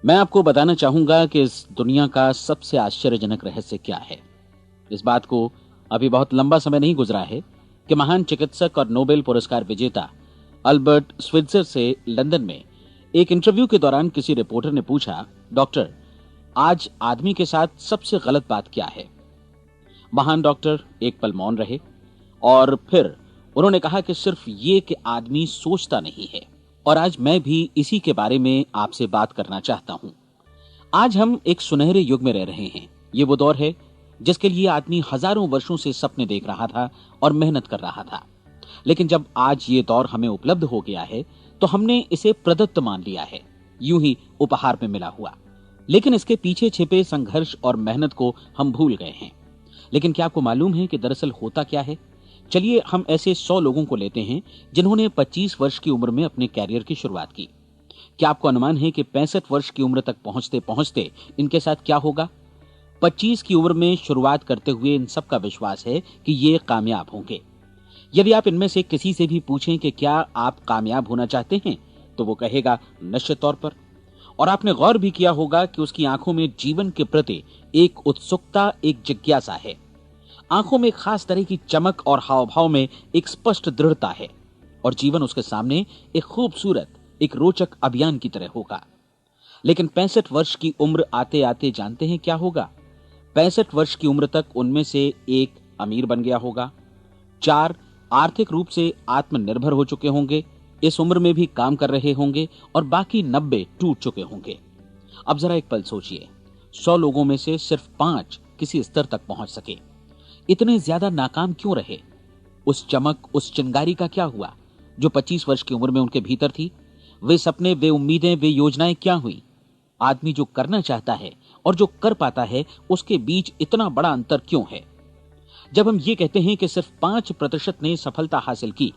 मैं आपको बताना चाहूंगा कि इस दुनिया का सबसे आश्चर्यजनक रहस्य क्या है। इस बात को अभी बहुत लंबा समय नहीं गुजरा है कि महान चिकित्सक और नोबेल पुरस्कार विजेता अल्बर्ट स्विट्जर से लंदन में एक इंटरव्यू के दौरान किसी रिपोर्टर ने पूछा, डॉक्टर, आज आदमी के साथ सबसे गलत बात क्या है। महान डॉक्टर एक पल मौन रहे और फिर उन्होंने कहा कि सिर्फ ये कि आदमी सोचता नहीं है। और आज मैं भी इसी के बारे में आपसे बात करना चाहता हूं। आज हम एक सुनहरे युग में रह रहे हैं। ये वो दौर है जिसके लिए आदमी हजारों वर्षों से सपने देख रहा था और मेहनत कर रहा था। लेकिन जब आज ये दौर हमें उपलब्ध हो गया है तो हमने इसे प्रदत्त मान लिया है, यूं ही उपहार में मिला हुआ। लेकिन इसके पीछे छिपे संघर्ष और मेहनत को हम भूल गए हैं। लेकिन क्या आपको मालूम है कि दरअसल होता क्या है? चलिए हम ऐसे 100 लोगों को लेते हैं जिन्होंने 25 वर्ष की उम्र में अपने कैरियर की शुरुआत की। क्या आपको अनुमान है कि 65 वर्ष की उम्र तक पहुंचते पहुंचते इनके साथ क्या होगा? 25 की उम्र में शुरुआत करते हुए इन सब का विश्वास है कि ये कामयाब होंगे। यदि आप इनमें से किसी से भी पूछें कि क्या आप कामयाब होना चाहते हैं, तो वो कहेगा निश्चित तौर पर। और आपने गौर भी किया होगा कि उसकी आंखों में जीवन के प्रति एक उत्सुकता, एक जिज्ञासा है। आंखों में खास तरह की चमक और हाव भाव में एक स्पष्ट दृढ़ता है और जीवन उसके सामने एक खूबसूरत, एक रोचक अभियान की तरह होगा। लेकिन 65 वर्ष की उम्र आते आते जानते हैं क्या होगा? 65 वर्ष की उम्र तक उनमें से एक अमीर बन गया होगा, 4 आर्थिक रूप से आत्मनिर्भर हो चुके होंगे, इस उम्र में भी काम कर रहे होंगे और बाकी 90 टूट चुके होंगे। अब जरा एक पल सोचिए, 100 लोगों में से सिर्फ 5 किसी स्तर तक पहुंच सके। इतने ज्यादा नाकाम क्यों रहे? उस चमक, उस चिंगारी का क्या हुआ जो 25 वर्ष की उम्र में उनके भीतर थी? वे सपने, वे उम्मीदें, वे योजनाएं क्या हुई? आदमी जो करना चाहता है और जो कर पाता है, उसके बीच इतना बड़ा अंतर क्यों है? जब हम ये कहते हैं कि सिर्फ 5% ने सफलता हासिल की,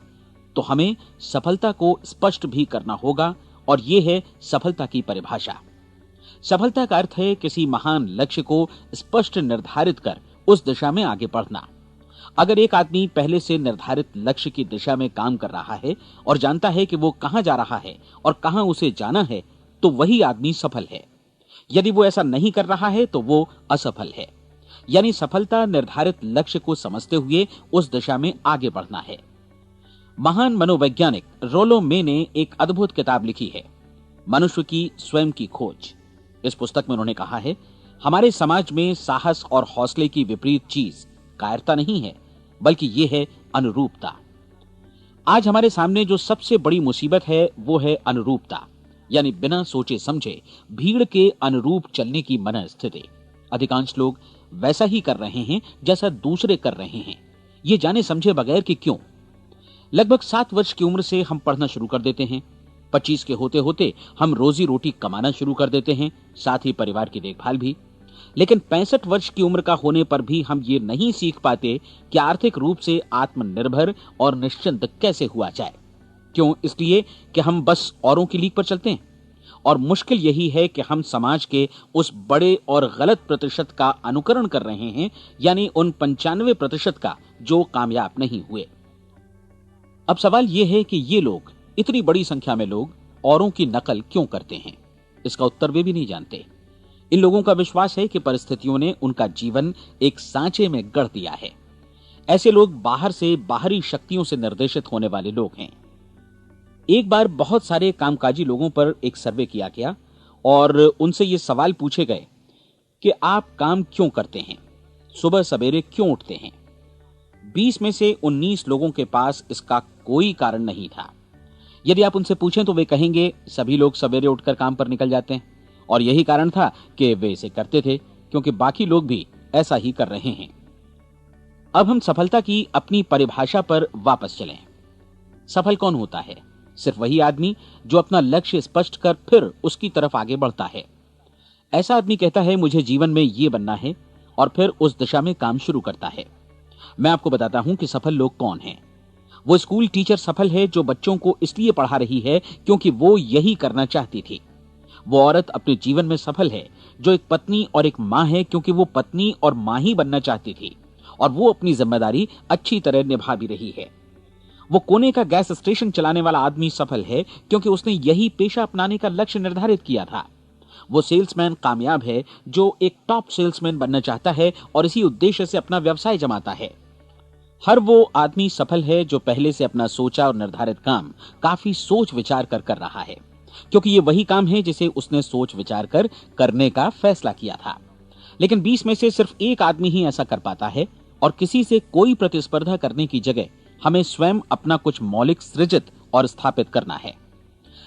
तो हमें सफलता को स्पष्ट भी करना होगा और यह है सफलता की परिभाषा। सफलता का अर्थ है किसी महान लक्ष्य को स्पष्ट निर्धारित कर उस दिशा में आगे बढ़ना। अगर एक आदमी पहले से निर्धारित लक्ष्य की दिशा में काम कर रहा है और जानता है कि वो कहां जा रहा है और कहां उसे जाना है, तो वही आदमी सफल है। यदि वो ऐसा नहीं कर रहा है तो वो असफल है। यानी सफलता निर्धारित लक्ष्य को समझते हुए उस दिशा में आगे बढ़ना है। महान मनोवैज्ञानिक रोलो मे ने एक अद्भुत किताब लिखी है, मनुष्य की स्वयं की खोज। इस पुस्तक में उन्होंने कहा है, हमारे समाज में साहस और हौसले की विपरीत चीज कायरता नहीं है, बल्कि यह है अनुरूपता। आज हमारे सामने जो सबसे बड़ी मुसीबत है वो है अनुरूपता, यानी बिना सोचे समझे भीड़ के अनुरूप चलने की मनस्थिति। अधिकांश लोग वैसा ही कर रहे हैं जैसा दूसरे कर रहे हैं, ये जाने समझे बगैर कि क्यों। लगभग 7 वर्ष की उम्र से हम पढ़ना शुरू कर देते हैं। 25 के होते होते हम रोजी रोटी कमाना शुरू कर देते हैं, साथ ही परिवार की देखभाल भी। लेकिन 65 वर्ष की उम्र का होने पर भी हम ये नहीं सीख पाते कि आर्थिक रूप से आत्मनिर्भर और निश्चिंत कैसे हुआ जाए। क्यों? इसलिए कि हम बस औरों की लीक पर चलते हैं। और मुश्किल यही है कि हम समाज के उस बड़े और गलत प्रतिशत का अनुकरण कर रहे हैं, यानी उन 95% का जो कामयाब नहीं हुए। अब सवाल यह है कि ये लोग, इतनी बड़ी संख्या में लोग, औरों की नकल क्यों करते हैं? इसका उत्तर वे भी नहीं जानते। इन लोगों का विश्वास है कि परिस्थितियों ने उनका जीवन एक सांचे में गढ़ दिया है। ऐसे लोग बाहर से, बाहरी शक्तियों से निर्देशित होने वाले लोग हैं। एक बार बहुत सारे कामकाजी लोगों पर एक सर्वे किया गया और उनसे ये सवाल पूछे गए कि आप काम क्यों करते हैं, सुबह सवेरे क्यों उठते हैं। 20 में से 19 लोगों के पास इसका कोई कारण नहीं था। यदि आप उनसे पूछें तो वे कहेंगे सभी लोग सवेरे उठकर काम पर निकल जाते हैं और यही कारण था कि वे इसे करते थे क्योंकि बाकी लोग भी ऐसा ही कर रहे हैं। अब हम सफलता की अपनी परिभाषा पर वापस चलें। सफल कौन होता है? सिर्फ वही आदमी जो अपना लक्ष्य स्पष्ट कर फिर उसकी तरफ आगे बढ़ता है। ऐसा आदमी कहता है मुझे जीवन में ये बनना है और फिर उस दिशा में काम शुरू करता है। मैं आपको बताता हूं कि सफल लोग कौन हैं। वो स्कूल टीचर सफल है जो बच्चों को इसलिए पढ़ा रही है क्योंकि वो यही करना चाहती थी। वो औरत अपने जीवन में सफल है जो एक पत्नी और एक मां है क्योंकि वो पत्नी और मां ही बनना चाहती थी और वो अपनी जिम्मेदारी अच्छी तरह निभा भी रही है। वो कोने का गैस स्टेशन चलाने वाला आदमी सफल है क्योंकि उसने यही पेशा अपनाने का लक्ष्य निर्धारित किया था। वो सेल्समैन कामयाब है जो एक टॉप सेल्समैन बनना चाहता है और इसी उद्देश्य से अपना व्यवसाय जमाता है। हर वो आदमी सफल है जो पहले से अपना सोचा और निर्धारित काम काफी सोच विचार कर रहा है, क्योंकि ये वही काम है जिसे उसने सोच विचार कर करने का फैसला किया था। लेकिन 20 में से सिर्फ एक आदमी ही ऐसा कर पाता है और किसी से कोई प्रतिस्पर्धा करने की जगह हमें स्वयं अपना कुछ मौलिक सृजित और स्थापित करना है।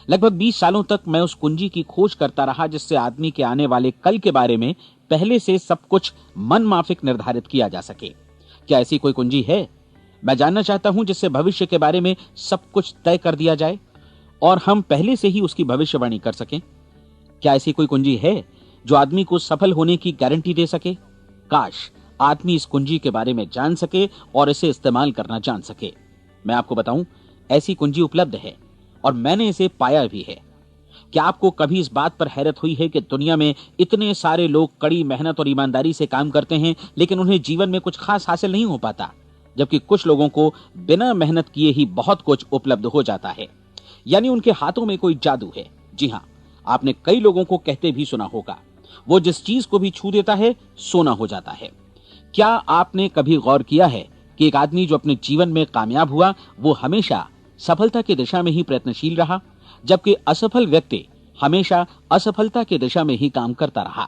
लगभग 20 सालों तक मैं उस कुंजी की खोज करता रहा जिससे आदमी के आने वाले कल के बारे में पहले से सब कुछ मन माफिक निर्धारित किया जा सके। क्या ऐसी कोई कुंजी है? मैं जानना चाहता हूं जिससे भविष्य के बारे में सब कुछ तय कर दिया जाए और हम पहले से ही उसकी भविष्यवाणी कर सकें। क्या ऐसी कोई कुंजी है जो आदमी को सफल होने की गारंटी दे सके? काश आदमी इस कुंजी के बारे में जान सके और इसे इस्तेमाल करना जान सके। मैं आपको बताऊं, ऐसी कुंजी उपलब्ध है और मैंने इसे पाया भी है। क्या आपको कभी इस बात पर हैरत हुई है कि दुनिया में इतने सारे लोग कड़ी मेहनत और ईमानदारी से काम करते हैं लेकिन उन्हें जीवन में कुछ खास हासिल नहीं हो पाता, जबकि कुछ लोगों को बिना मेहनत किए ही बहुत कुछ उपलब्ध हो जाता है। यानी उनके हाथों में कोई जादू है। जी हां, आपने कई लोगों को कहते भी सुना होगा, वो जिस चीज को भी छू देता है सोना हो जाता है। क्या आपने कभी गौर किया है कि एक आदमी जो अपने जीवन में कामयाब हुआ वो हमेशा सफलता की दिशा में ही प्रयत्नशील रहा, जबकि असफल व्यक्ति हमेशा असफलता की दिशा में ही काम करता रहा?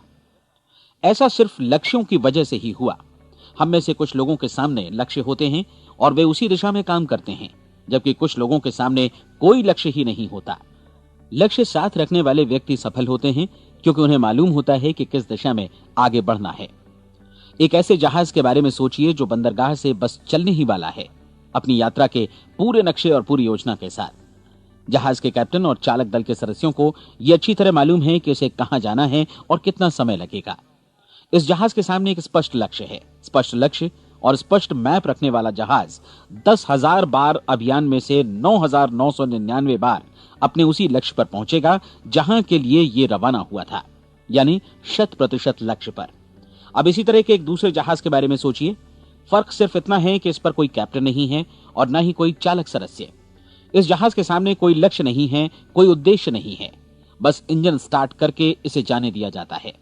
ऐसा सिर्फ लक्ष्यों की वजह से ही हुआ। हम में से कुछ लोगों के सामने लक्ष्य होते हैं और वे उसी दिशा में काम करते हैं, जबकि कुछ लोगों के सामने कोई लक्ष्य ही नहीं होता। लक्ष्य साथ रखने वाले व्यक्ति सफल होते हैं क्योंकि उन्हें मालूम होता है कि किस दिशा में आगे बढ़ना है। एक ऐसे जहाज के बारे में सोचिए जो बंदरगाह से बस चलने ही वाला है, अपनी यात्रा के पूरे नक्शे और पूरी योजना के साथ। जहाज के कैप्टन और चालक दल के सदस्यों को यह अच्छी तरह मालूम है कि उसे कहां जाना है और कितना समय लगेगा। इस जहाज के सामने एक स्पष्ट लक्ष्य है। स्पष्ट लक्ष्य और स्पष्ट मैप रखने वाला जहाज 10,000 बार अभियान में से 9,999 बार अपने उसी लक्ष्य पर पहुंचेगा जहां के लिए ये रवाना हुआ था, यानी 100% लक्ष्य पर। अब इसी तरह के एक दूसरे जहाज के बारे में सोचिए। फर्क सिर्फ इतना है कि इस पर कोई कैप्टन नहीं है और न ही कोई चालक सदस्य। इस जहाज के सामने कोई लक्ष्य नहीं है, कोई उद्देश्य नहीं है, बस इंजन स्टार्ट करके इसे जाने दिया जाता है।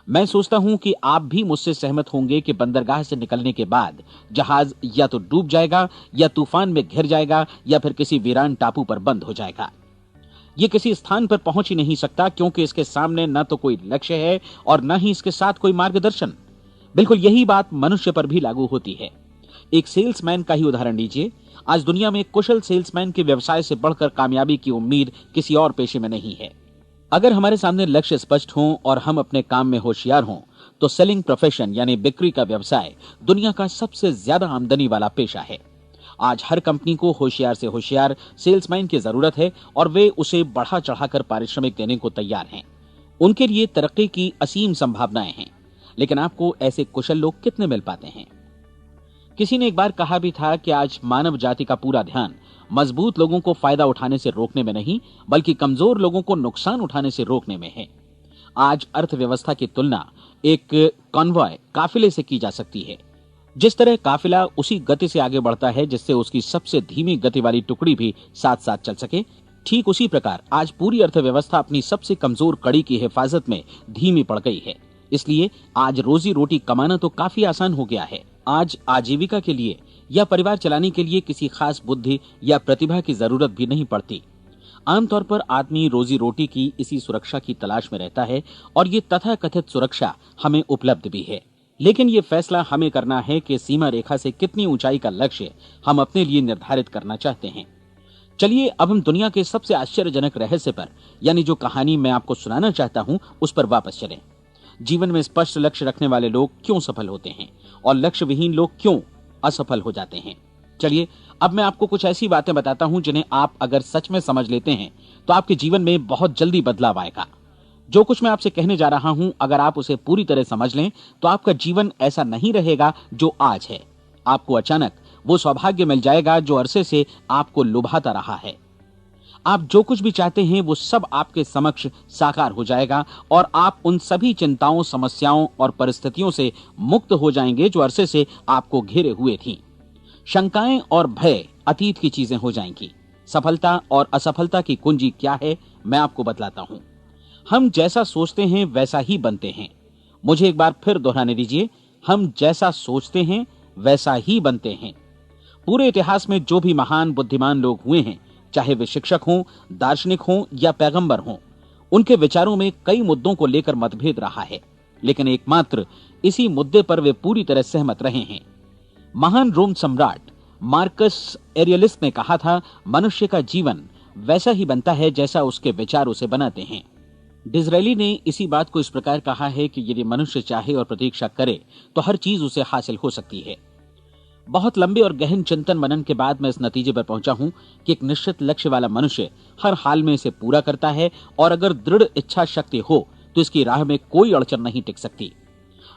मैं सोचता हूं कि आप भी मुझसे सहमत होंगे कि बंदरगाह से निकलने के बाद जहाज या तो डूब जाएगा या तूफान में घिर जाएगा या फिर किसी वीरान टापू पर बंद हो जाएगा। ये किसी स्थान पर पहुंच ही नहीं सकता क्योंकि इसके सामने न तो कोई लक्ष्य है और न ही इसके साथ कोई मार्गदर्शन। बिल्कुल यही बात मनुष्य पर भी लागू होती है। एक सेल्समैन का ही उदाहरण लीजिए। आज दुनिया में कुशल सेल्समैन के व्यवसाय से बढ़कर कामयाबी की उम्मीद किसी और पेशे में नहीं है। अगर हमारे सामने लक्ष्य स्पष्ट हों और हम अपने काम में होशियार हों तो सेलिंग प्रोफेशन यानी बिक्री का व्यवसाय दुनिया का सबसे ज्यादा आमदनी वाला पेशा है। आज हर कंपनी को होशियार से होशियार सेल्समैन की जरूरत है और वे उसे बढ़ा चढ़ाकर पारिश्रमिक देने को तैयार हैं। उनके लिए तरक्की की असीम संभावनाएं हैं, लेकिन आपको ऐसे कुशल लोग कितने मिल पाते हैं? किसी ने एक बार कहा भी था कि आज मानव जाति का पूरा ध्यान मजबूत लोगों को फायदा उठाने से रोकने में नहीं, बल्कि कमजोर लोगों को नुकसान उठाने से रोकने में है। आज अर्थव्यवस्था की तुलना एक कॉन्वॉय काफिले से की जा सकती है। जिस तरह काफिला उसी गति से आगे बढ़ता है जिससे उसकी सबसे धीमी गति वाली टुकड़ी भी साथ साथ चल सके, ठीक उसी प्रकार आज पूरी अर्थव्यवस्था अपनी सबसे कमजोर कड़ी की हिफाजत में धीमी पड़ गई है। इसलिए आज रोजी रोटी कमाना तो काफी आसान हो गया है। आज आजीविका के लिए या परिवार चलाने के लिए किसी खास बुद्धि या प्रतिभा की जरूरत भी नहीं पड़ती। आमतौर पर आदमी रोजी रोटी की इसी सुरक्षा की तलाश में रहता है और ये तथाकथित सुरक्षा हमें उपलब्ध भी है। लेकिन ये फैसला हमें करना है कि सीमा रेखा से कितनी ऊंचाई का लक्ष्य हम अपने लिए निर्धारित करना चाहते हैं। चलिए अब हम दुनिया के सबसे आश्चर्यजनक रहस्य पर, यानी जो कहानी मैं आपको सुनाना चाहता हूं, उस पर वापस चलें। जीवन में स्पष्ट लक्ष्य रखने वाले लोग क्यों सफल होते हैं और लक्ष्य विहीन लोग क्यों असफल हो जाते हैं? चलिए अब मैं आपको कुछ ऐसी बातें बताता हूं जिन्हें आप अगर सच में समझ लेते हैं तो आपके जीवन में बहुत जल्दी बदलाव आएगा। जो कुछ मैं आपसे कहने जा रहा हूं, अगर आप उसे पूरी तरह समझ लें तो आपका जीवन ऐसा नहीं रहेगा जो आज है। आपको अचानक वो सौभाग्य मिल जाएगा जो अरसे से आपको लुभाता रहा है। आप जो कुछ भी चाहते हैं वो सब आपके समक्ष साकार हो जाएगा और आप उन सभी चिंताओं, समस्याओं और परिस्थितियों से मुक्त हो जाएंगे जो अरसे से आपको घेरे हुए थीं। शंकाएं और भय अतीत की चीजें हो जाएंगी। सफलता और असफलता की कुंजी क्या है, मैं आपको बतलाता हूं। हम जैसा सोचते हैं वैसा ही बनते हैं। मुझे एक बार फिर दोहराने दीजिए, हम जैसा सोचते हैं वैसा ही बनते हैं। पूरे इतिहास में जो भी महान बुद्धिमान लोग हुए हैं, चाहे वे शिक्षक हों, दार्शनिक हों या पैगंबर हों, उनके विचारों में कई मुद्दों को लेकर मतभेद रहा है, लेकिन एकमात्र इसी मुद्दे पर वे पूरी तरह सहमत रहे हैं। महान रोम सम्राट मार्कस एरियलिस ने कहा था, मनुष्य का जीवन वैसा ही बनता है जैसा उसके विचार उसे बनाते हैं। डिज़रायली ने इसी बात को इस प्रकार कहा है कि यदि मनुष्य चाहे और प्रतीक्षा करे तो हर चीज उसे हासिल हो सकती है। बहुत लंबे और गहन चिंतन मनन के बाद मैं इस नतीजे पर पहुंचा हूं कि एक निश्चित लक्ष्य वाला मनुष्य हर हाल में इसे पूरा करता है, और अगर दृढ़ इच्छा शक्ति हो तो इसकी राह में कोई अड़चन नहीं टिक सकती।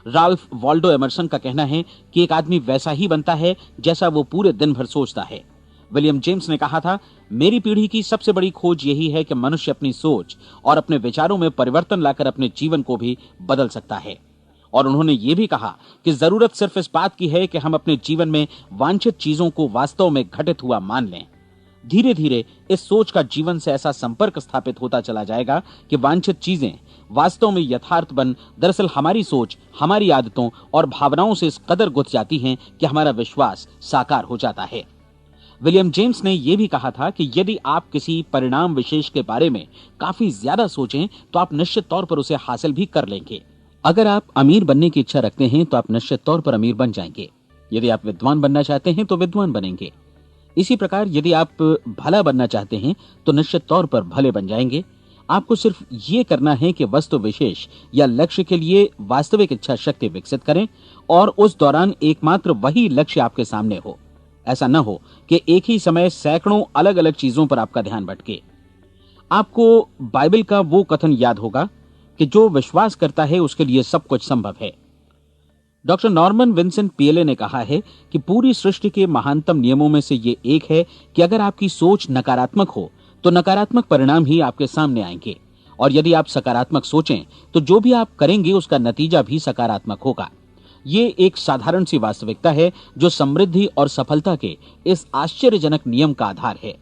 राल्फ वॉल्डो एमर्सन का कहना है कि एक आदमी वैसा ही बनता है जैसा वो पूरे दिन भर सोचता है। विलियम जेम्स ने कहा था, मेरी पीढ़ी की सबसे बड़ी खोज यही है कि मनुष्य अपनी सोच और अपने विचारों में परिवर्तन लाकर अपने जीवन को भी बदल सकता है। और उन्होंने ये भी कहा कि जरूरत सिर्फ इस बात की है कि हम अपने जीवन में वांछित चीजों को वास्तव में घटित हुआ मान लें। धीरे धीरे इस सोच का जीवन से ऐसा संपर्क स्थापित होता चला जाएगा कि वांछित चीजें वास्तव में यथार्थ बन दरअसल हमारी सोच, हमारी आदतों और भावनाओं से इस कदर गुथ जाती हैं कि हमारा विश्वास साकार हो जाता है। विलियम जेम्स ने यह भी कहा था कि यदि आप किसी परिणाम विशेष के बारे में काफी ज्यादा सोचें तो आप निश्चित तौर पर उसे हासिल भी कर लेंगे। अगर आप अमीर बनने की इच्छा रखते हैं तो आप निश्चित तौर पर अमीर बन जाएंगे। यदि आप विद्वान बनना चाहते हैं तो विद्वान बनेंगे। इसी प्रकार यदि आप भला बनना चाहते हैं तो निश्चित तौर पर भले बन जाएंगे। आपको सिर्फ ये करना है कि वस्तु विशेष या लक्ष्य के लिए वास्तविक इच्छा शक्ति विकसित करें, और उस दौरान एकमात्र वही लक्ष्य आपके सामने हो। ऐसा न हो कि एक ही समय सैकड़ों अलग अलग चीजों पर आपका ध्यान भटके। आपको बाइबल का वो कथन याद होगा कि जो विश्वास करता है उसके लिए सब कुछ संभव है। डॉक्टर नॉर्मन विंसेंट पीएले ने कहा है कि पूरी सृष्टि के महानतम नियमों में से ये एक है कि अगर आपकी सोच नकारात्मक हो तो नकारात्मक परिणाम ही आपके सामने आएंगे, और यदि आप सकारात्मक सोचें तो जो भी आप करेंगे उसका नतीजा भी सकारात्मक होगा। ये एक साधारण सी वास्तविकता है जो समृद्धि और सफलता के इस आश्चर्यजनक नियम का आधार है।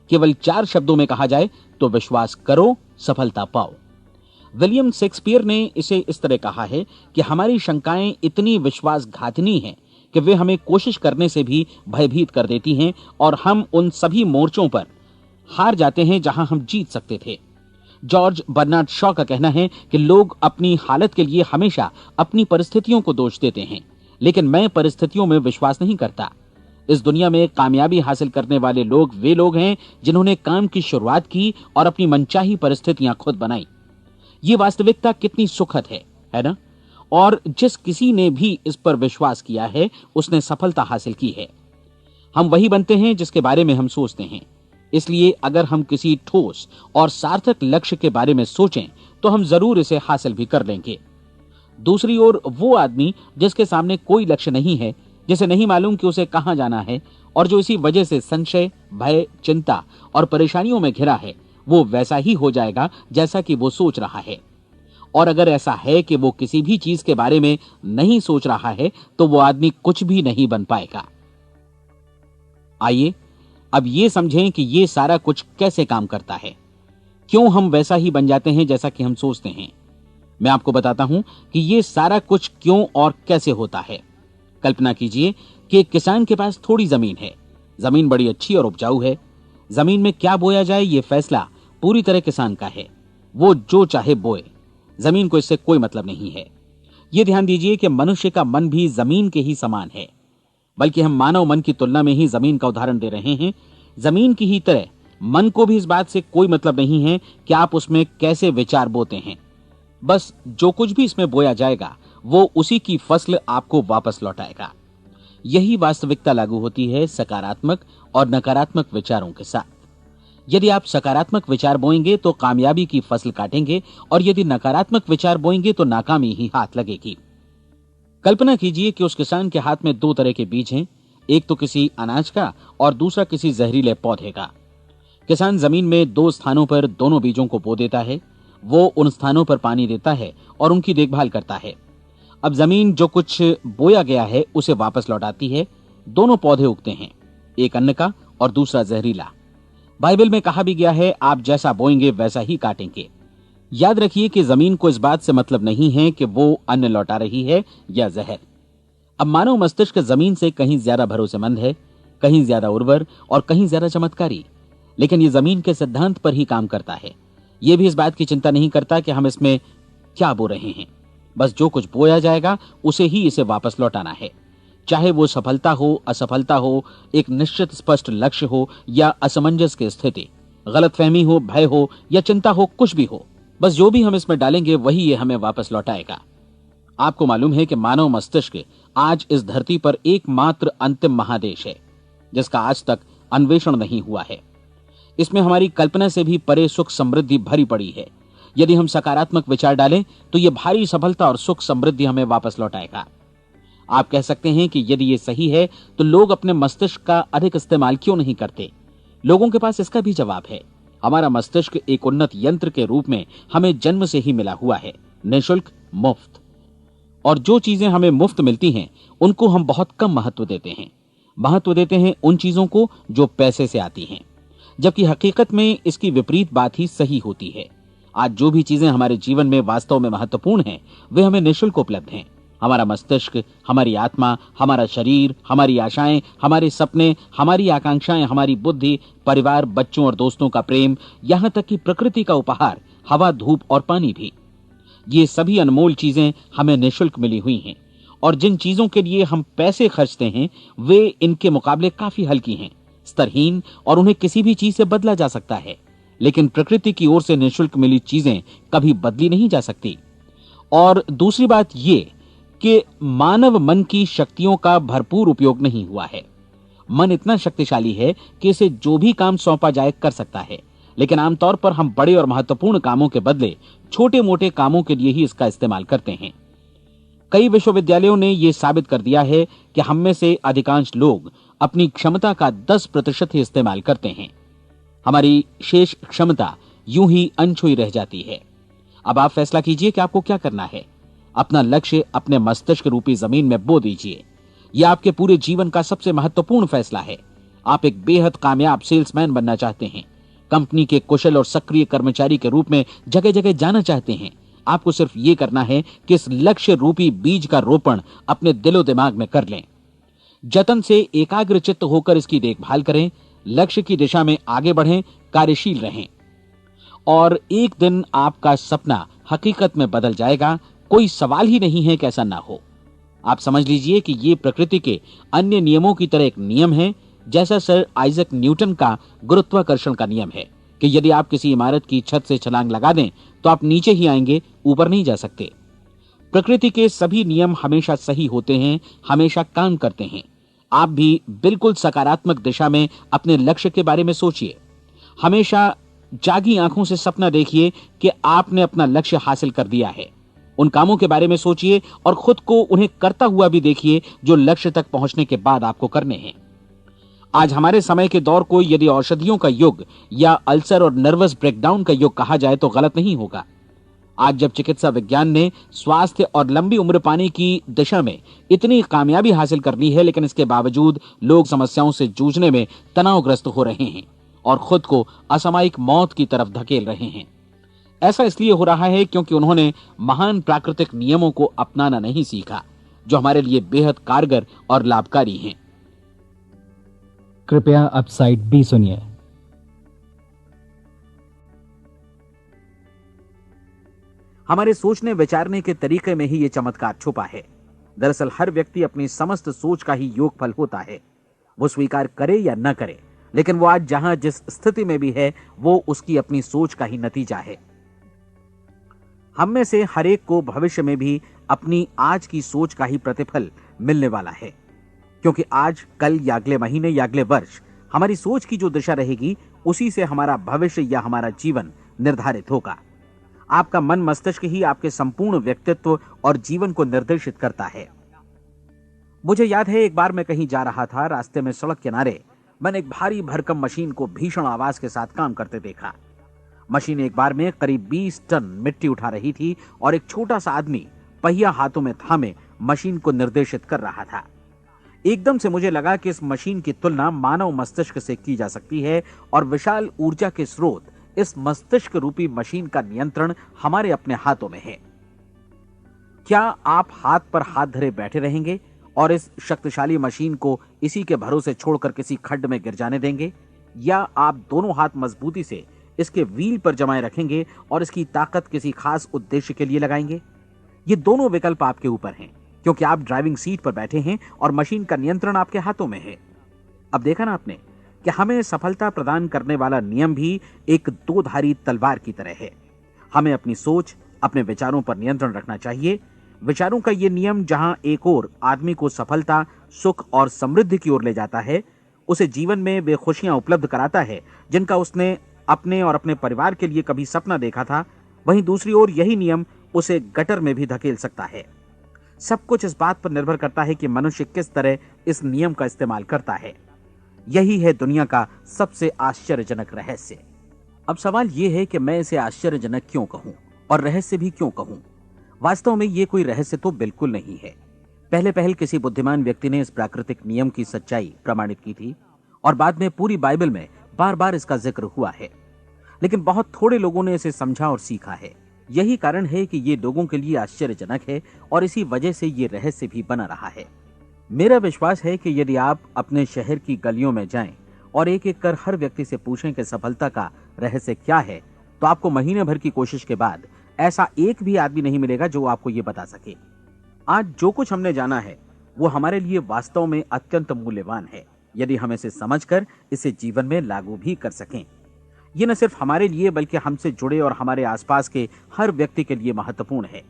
केवल 4 शब्दों में कहा जाए तो विश्वास करो, सफलता पाओ। विलियम शेक्सपियर ने इसे इस तरह कहा है कि हमारी शंकाएं इतनी विश्वासघातिनी हैं कि वे हमें कोशिश करने से भी भयभीत कर देती हैं, और हम उन सभी मोर्चों पर हार जाते हैं जहां हम जीत सकते थे। जॉर्ज बर्नार्ड शॉ का कहना है कि लोग अपनी हालत के लिए हमेशा अपनी परिस्थितियों को दोष देते हैं, लेकिन मैं परिस्थितियों में विश्वास नहीं करता। इस दुनिया में कामयाबी हासिल करने वाले लोग वे लोग हैं जिन्होंने काम की शुरुआत की और अपनी मनचाही परिस्थितियां खुद बनाई। ये वास्तविकता कितनी सुखद है ना? और जिस किसी ने भी इस पर विश्वास किया है उसने सफलता हासिल की है। हम वही बनते हैं जिसके बारे में हम सोचते हैं। इसलिए अगर हम किसी ठोस और सार्थक लक्ष्य के बारे में सोचें तो हम जरूर इसे हासिल भी कर लेंगे। दूसरी ओर वो आदमी जिसके सामने कोई लक्ष्य नहीं है, जिसे नहीं मालूम कि उसे कहां जाना है, और जो इसी वजह से संशय, भय, चिंता और परेशानियों में घिरा है, वो वैसा ही हो जाएगा जैसा कि वो सोच रहा है। और अगर ऐसा है कि वो किसी भी चीज के बारे में नहीं सोच रहा है तो वो आदमी कुछ भी नहीं बन पाएगा। आइए अब ये समझें कि ये सारा कुछ कैसे काम करता है, क्यों हम वैसा ही बन जाते हैं जैसा कि हम सोचते हैं। मैं आपको बताता हूं कि ये सारा कुछ क्यों और कैसे होता है। कल्पना कीजिए कि एक किसान के पास थोड़ी जमीन है। जमीन बड़ी अच्छी और उपजाऊ है। जमीन में क्या बोया जाए ये फैसला पूरी तरह किसान का है। वो जो चाहे बोए, जमीन को इससे कोई मतलब नहीं है। ये ध्यान दीजिए कि मनुष्य का मन भी जमीन के ही समान है, बल्कि हम मानव मन की तुलना में ही जमीन का उदाहरण दे रहे हैं। जमीन की ही तरह मन को भी इस बात से कोई मतलब नहीं है कि आप उसमें कैसे विचार बोते हैं। बस जो कुछ भी इसमें बोया जाएगा वो उसी की फसल आपको वापस लौटाएगा। यही वास्तविकता लागू होती है सकारात्मक और नकारात्मक विचारों के साथ। यदि आप सकारात्मक विचार बोएंगे तो कामयाबी की फसल काटेंगे, और यदि नकारात्मक विचार बोएंगे तो नाकामी ही हाथ लगेगी। कल्पना कीजिए कि उस किसान के हाथ में 2 तरह के बीज हैं, एक तो किसी अनाज का और दूसरा किसी जहरीले पौधे का। किसान जमीन में 2 स्थानों पर दोनों बीजों को बो देता है। वो उन स्थानों पर पानी देता है और उनकी देखभाल करता है। अब जमीन जो कुछ बोया गया है उसे वापस लौटाती है। दोनों पौधे उगते हैं, एक अन्न का और दूसरा जहरीला। बाइबल में कहा भी गया है, आप जैसा बोएंगे वैसा ही काटेंगे। याद रखिए कि जमीन को इस बात से मतलब नहीं है कि वो अन्न लौटा रही है या जहर। अब मानव मस्तिष्क जमीन से कहीं ज्यादा भरोसेमंद है, कहीं ज्यादा उर्वर और कहीं ज्यादा चमत्कारी, लेकिन ये जमीन के सिद्धांत पर ही काम करता है। ये भी इस बात की चिंता नहीं करता कि हम इसमें क्या बो रहे हैं। बस जो कुछ बोया जाएगा उसे ही इसे वापस लौटाना है, चाहे वो सफलता हो, असफलता हो, एक निश्चित स्पष्ट लक्ष्य हो या असमंजस की स्थिति, गलतफहमी हो, भय हो या चिंता हो, कुछ भी हो। बस जो भी हम इसमें डालेंगे वही ये हमें वापस लौटाएगा। आपको मालूम है कि मानव मस्तिष्क आज इस धरती पर एकमात्र अंतिम महादेश है जिसका आज तक अन्वेषण नहीं हुआ है। इसमें हमारी कल्पना से भी परे सुख समृद्धि भरी पड़ी है। यदि हम सकारात्मक विचार डालें तो यह भारी सफलता और सुख समृद्धि हमें वापस लौटाएगा। आप कह सकते हैं कि यदि ये सही है तो लोग अपने मस्तिष्क का अधिक इस्तेमाल क्यों नहीं करते? लोगों के पास इसका भी जवाब है। हमारा मस्तिष्क एक उन्नत यंत्र के रूप में हमें जन्म से ही मिला हुआ है, निःशुल्क, मुफ्त। और जो चीजें हमें मुफ्त मिलती हैं उनको हम बहुत कम महत्व देते हैं। महत्व देते हैं उन चीजों को जो पैसे से आती हैं, जबकि हकीकत में इसकी विपरीत बात ही सही होती है। आज जो भी चीजें हमारे जीवन में वास्तव में महत्वपूर्ण हैं वे हमें निःशुल्क उपलब्ध हैं। हमारा मस्तिष्क, हमारी आत्मा, हमारा शरीर, हमारी आशाएं, हमारे सपने, हमारी आकांक्षाएं, हमारी बुद्धि, परिवार, बच्चों और दोस्तों का प्रेम, यहां तक कि प्रकृति का उपहार, हवा, धूप और पानी भी। ये सभी अनमोल चीजें हमें निःशुल्क मिली हुई हैं, और जिन चीजों के लिए हम पैसे खर्चते हैं वे इनके मुकाबले काफी हल्की हैं, स्तरहीन, और उन्हें किसी भी चीज से बदला जा सकता है। लेकिन प्रकृति की ओर से निःशुल्क मिली चीजें कभी बदली नहीं जा सकती। और दूसरी बात ये कि मानव मन की शक्तियों का भरपूर उपयोग नहीं हुआ है। मन इतना शक्तिशाली है कि इसे जो भी काम सौंपा जाए कर सकता है, लेकिन आमतौर पर हम बड़े और महत्वपूर्ण कामों के बदले छोटे मोटे कामों के लिए ही इसका इस्तेमाल करते हैं। कई विश्वविद्यालयों ने यह साबित कर दिया है कि हम में से अधिकांश लोग अपनी क्षमता का 10% ही इस्तेमाल करते हैं। हमारी शेष क्षमता यूं ही अनछुई रह जाती है। अब आप फैसला कीजिए कि आपको क्या करना है। अपना लक्ष्य अपने मस्तिष्क रूपी जमीन में बो दीजिए। यह आपके पूरे जीवन का सबसे महत्वपूर्ण फैसला है। आप एक बेहद कामयाब सेल्समैन बनना चाहते हैं, कंपनी के कुशल और सक्रिय कर्मचारी के रूप में जगह जगह जाना चाहते हैं। आपको सिर्फ ये करना है कि इस लक्ष्य रूपी बीज का रोपण अपने दिलो दिमाग में कर लें। जतन से एकाग्रचित्त होकर इसकी देखभाल करें, लक्ष्य की दिशा में आगे बढ़ें, कार्यशील रहें, और एक दिन आपका सपना हकीकत में बदल जाएगा। कोई सवाल ही नहीं है कि ऐसा ना हो। आप समझ लीजिए कि ये प्रकृति के अन्य नियमों की तरह एक नियम है, जैसा सर आइजक न्यूटन का गुरुत्वाकर्षण का नियम है कि यदि आप किसी इमारत की छत से छलांग लगा दें तो आप नीचे ही आएंगे, ऊपर नहीं जा सकते। प्रकृति के सभी नियम हमेशा सही होते हैं, हमेशा काम करते हैं। आप भी बिल्कुल सकारात्मक दिशा में अपने लक्ष्य के बारे में सोचिए। हमेशा जागी आंखों से सपना देखिए कि आपने अपना लक्ष्य हासिल कर दिया है। उन कामों के बारे में सोचिए और खुद को उन्हें करता हुआ भी देखिए जो लक्ष्य तक पहुंचने के बाद आपको करने हैं। आज हमारे समय के दौर को यदि औषधियों का युग या अल्सर और नर्वस ब्रेकडाउन का युग कहा जाए तो गलत नहीं होगा। आज जब चिकित्सा विज्ञान ने स्वास्थ्य और लंबी उम्र पाने की दिशा में इतनी कामयाबी हासिल कर ली है, लेकिन इसके बावजूद लोग समस्याओं से जूझने में तनावग्रस्त हो रहे हैं और खुद को असामयिक मौत की तरफ धकेल रहे हैं। ऐसा इसलिए हो रहा है क्योंकि उन्होंने महान प्राकृतिक नियमों को अपनाना नहीं सीखा, जो हमारे लिए बेहद कारगर और लाभकारी हैं। कृपया अब साइड बी सुनिए। हमारे सोचने विचारने के तरीके में ही ये चमत्कार छुपा है। दरअसल हर व्यक्ति अपनी समस्त सोच का ही योगफल होता है, वो स्वीकार करे या न करे, लेकिन वो आज जहां जिस स्थिति में भी है वो उसकी अपनी सोच का ही नतीजा है। हम में से हर एक को भविष्य में भी अपनी आज की सोच का ही प्रतिफल मिलने वाला है, क्योंकि आज, कल या अगले महीने या अगले वर्ष हमारी सोच की जो दिशा रहेगी उसी से हमारा भविष्य या हमारा जीवन निर्धारित होगा। आपका मन मस्तिष्क ही आपके संपूर्ण व्यक्तित्व और जीवन को निर्देशित करता है। मुझे याद है एक बार मैं कहीं जा रहा था, रास्ते में सड़क किनारे मैंने एक भारी भरकम मशीन को भीषण आवाज के साथ काम करते देखा। मशीन एक बार में करीब 20 टन मिट्टी उठा रही थी और एक छोटा सा आदमी पहिया हाथों में थामे मशीन को निर्देशित कर रहा था। एकदम से मुझे लगा कि इस मशीन की तुलना मानव मस्तिष्क से की जा सकती है और विशाल ऊर्जा के स्रोत इस मस्तिष्क रूपी मशीन का नियंत्रण हमारे अपने हाथों में है। क्या आप हाथ पर हाथ धरे बैठे रहेंगे और इस शक्तिशाली मशीन को इसी के भरोसे छोड़कर किसी खड्ड में गिर जाने देंगे, या आप दोनों हाथ मजबूती से इसके व्हील पर जमाए रखेंगे और इसकी ताकत किसी खास उद्देश्य के लिए लगाएंगे? ये दोनों विकल्प आपके ऊपर हैं, क्योंकि आप ड्राइविंग सीट पर बैठे हैं और मशीन का नियंत्रण आपके हाथों में है। अब देखा ना आपने कि हमें सफलता प्रदान करने वाला नियम भी एक दो-धारी तलवार की तरह है। हमें अपनी सोच, अपने विचारों पर नियंत्रण रखना चाहिए। विचारों का ये नियम जहां एक ओर आदमी को सफलता, सुख और समृद्धि की ओर ले जाता है, उसे जीवन में वे खुशियां उपलब्ध कराता है जिनका उसने अपने और अपने परिवार के लिए कभी सपना देखा था, वहीं दूसरी ओर यही नियम उसे गटर में भी धकेल सकता है। सब कुछ इस बात पर निर्भर करता है कि मनुष्य किस तरह इस नियम का इस्तेमाल करता है। यही है दुनिया का सबसे आश्चर्यजनक रहस्य। अब सवाल यह है कि मैं इसे आश्चर्यजनक क्यों कहूं और रहस्य भी क्यों कहूं? वास्तव में यह कोई रहस्य तो बिल्कुल नहीं है। पहले पहल किसी बुद्धिमान व्यक्ति ने इस प्राकृतिक नियम की सच्चाई प्रमाणित की थी और बाद में पूरी बाइबल में बार बार इसका जिक्र हुआ है, लेकिन बहुत थोड़े लोगों ने इसे समझा और सीखा है। यही कारण है कि ये लोगों के लिए आश्चर्यजनक है और इसी वजह से ये रहस्य भी बना रहा है। मेरा विश्वास है कि यदि आप अपने शहर की गलियों में जाएं और एक एक कर हर व्यक्ति से पूछें कि सफलता का रहस्य क्या है, तो आपको महीने भर की कोशिश के बाद ऐसा एक भी आदमी नहीं मिलेगा जो आपको ये बता सके। आज जो कुछ हमने जाना है वो हमारे लिए वास्तव में अत्यंत मूल्यवान है, यदि हम इसे समझकर इसे जीवन में लागू भी कर सकें। ये न सिर्फ हमारे लिए बल्कि हमसे जुड़े और हमारे आसपास के हर व्यक्ति के लिए महत्वपूर्ण है।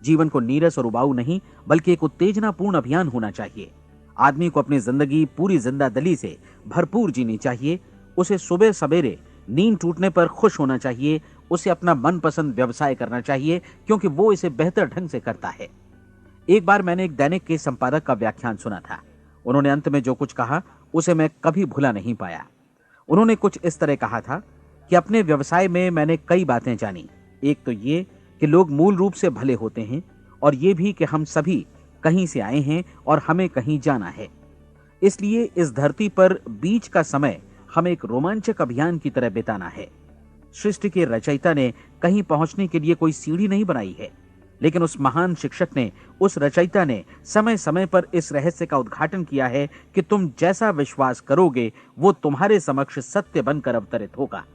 जीवन को नीरस और उबाऊ नहीं बल्कि एक उत्तेजनापूर्ण अभियान होना चाहिए। आदमी को अपनी जिंदगी पूरी जिंदादिली से भरपूर जीनी चाहिए। उसे सुबह सवेरे नींद टूटने पर खुश होना चाहिए। उसे अपना मनपसंद व्यवसाय करना चाहिए क्योंकि वो इसे बेहतर ढंग से करता है। एक बार मैंने एक दैनिक के संपादक का व्याख्यान सुना था। उन्होंने अंत में जो कुछ कहा उसे मैं कभी भुला नहीं पाया। उन्होंने कुछ इस तरह कहा था कि अपने व्यवसाय में मैंने कई बातें जानी। एक तो ये कि लोग मूल रूप से भले होते हैं और ये भी कि हम सभी कहीं से आए हैं और हमें कहीं जाना है। इसलिए इस धरती पर बीच का समय हमें एक रोमांचक अभियान की तरह बिताना है। सृष्टि के रचयिता ने कहीं पहुंचने के लिए कोई सीढ़ी नहीं बनाई है, लेकिन उस महान शिक्षक ने, उस रचयिता ने समय समय पर इस रहस्य का उद्घाटन किया है कि तुम जैसा विश्वास करोगे वो तुम्हारे समक्ष सत्य बनकर अवतरित होगा।